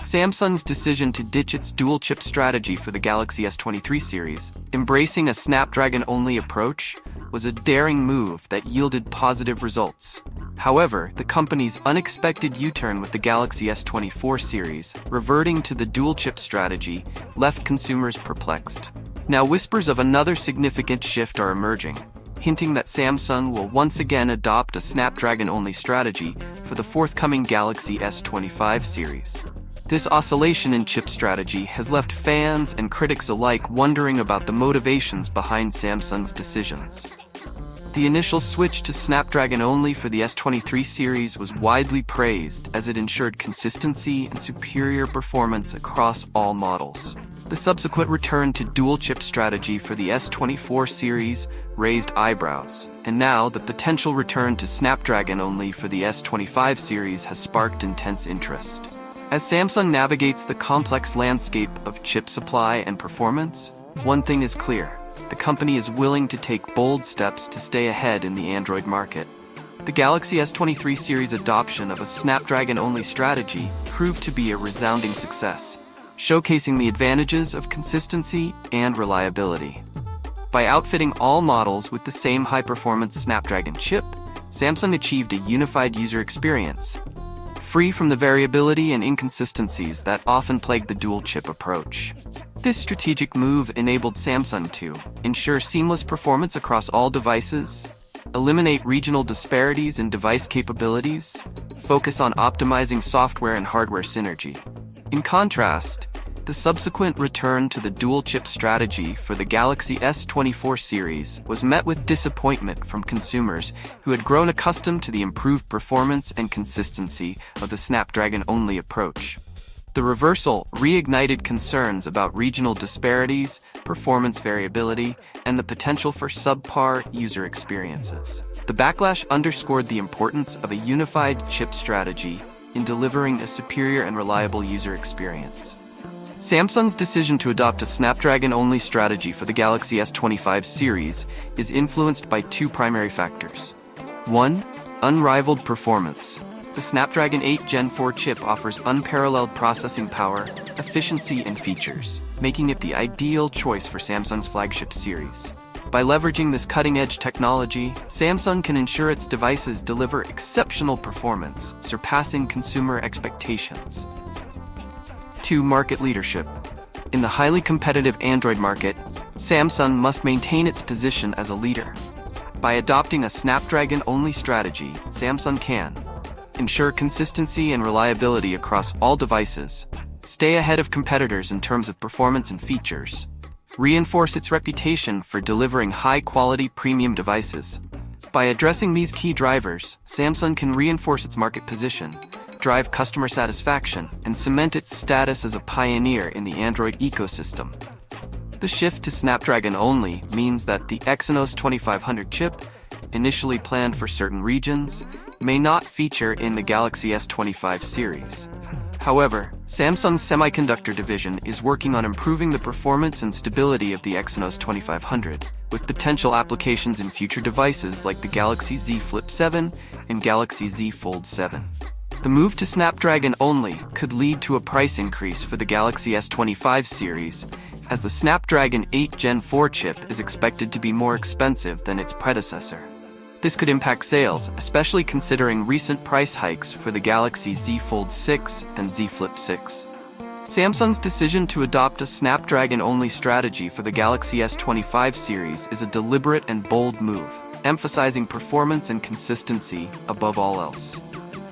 Samsung's decision to ditch its dual-chip strategy for the Galaxy S23 series, embracing a Snapdragon-only approach, was a daring move that yielded positive results. However, the company's unexpected U-turn with the Galaxy S24 series, reverting to the dual-chip strategy, left consumers perplexed. Now whispers of another significant shift are emerging, hinting that Samsung will once again adopt a Snapdragon-only strategy for the forthcoming Galaxy S25 series. This oscillation in chip strategy has left fans and critics alike wondering about the motivations behind Samsung's decisions. The initial switch to Snapdragon-only for the S23 series was widely praised as it ensured consistency and superior performance across all models. The subsequent return to dual-chip strategy for the S24 series raised eyebrows, and now the potential return to Snapdragon-only for the S25 series has sparked intense interest. As Samsung navigates the complex landscape of chip supply and performance, one thing is clear: the company is willing to take bold steps to stay ahead in the Android market. The Galaxy S23 series adoption of a Snapdragon-only strategy proved to be a resounding success, showcasing the advantages of consistency and reliability. By outfitting all models with the same high-performance Snapdragon chip, Samsung achieved a unified user experience, free from the variability and inconsistencies that often plague the dual-chip approach. This strategic move enabled Samsung to ensure seamless performance across all devices, eliminate regional disparities in device capabilities, focus on optimizing software and hardware synergy. In contrast, the subsequent return to the dual-chip strategy for the Galaxy S24 series was met with disappointment from consumers who had grown accustomed to the improved performance and consistency of the Snapdragon-only approach. The reversal reignited concerns about regional disparities, performance variability, and the potential for subpar user experiences. The backlash underscored the importance of a unified chip strategy in delivering a superior and reliable user experience. Samsung's decision to adopt a Snapdragon-only strategy for the Galaxy S25 series is influenced by two primary factors. 1. Unrivaled performance. The Snapdragon 8 Gen 4 chip offers unparalleled processing power, efficiency, and features, making it the ideal choice for Samsung's flagship series. By leveraging this cutting-edge technology, Samsung can ensure its devices deliver exceptional performance, surpassing consumer expectations. 2. Market leadership. In the highly competitive Android market, Samsung must maintain its position as a leader. By adopting a Snapdragon-only strategy, Samsung can ensure consistency and reliability across all devices, stay ahead of competitors in terms of performance and features, reinforce its reputation for delivering high-quality premium devices. By addressing these key drivers, Samsung can reinforce its market position, drive customer satisfaction, and cement its status as a pioneer in the Android ecosystem. The shift to Snapdragon-only means that the Exynos 2500 chip, initially planned for certain regions, may not feature in the Galaxy S25 series. However, Samsung's semiconductor division is working on improving the performance and stability of the Exynos 2500, with potential applications in future devices like the Galaxy Z Flip 7 and Galaxy Z Fold 7. The move to Snapdragon-only could lead to a price increase for the Galaxy S25 series, as the Snapdragon 8 Gen 4 chip is expected to be more expensive than its predecessor. This could impact sales, especially considering recent price hikes for the Galaxy Z Fold 6 and Z Flip 6. Samsung's decision to adopt a Snapdragon-only strategy for the Galaxy S25 series is a deliberate and bold move, emphasizing performance and consistency above all else.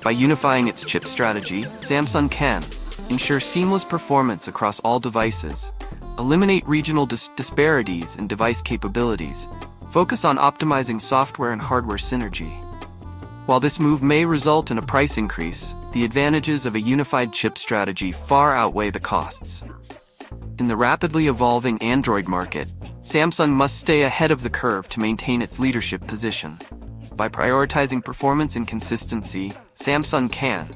By unifying its chip strategy, Samsung can ensure seamless performance across all devices, eliminate regional disparities in device capabilities, focus on optimizing software and hardware synergy. While this move may result in a price increase, the advantages of a unified chip strategy far outweigh the costs. In the rapidly evolving Android market, Samsung must stay ahead of the curve to maintain its leadership position. By prioritizing performance and consistency, Samsung can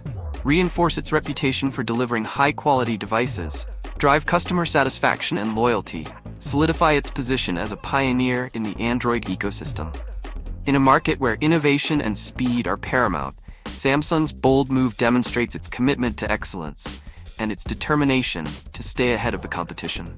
reinforce its reputation for delivering high-quality devices, drive customer satisfaction and loyalty, solidify its position as a pioneer in the Android ecosystem. In a market where innovation and speed are paramount, Samsung's bold move demonstrates its commitment to excellence, and its determination to stay ahead of the competition.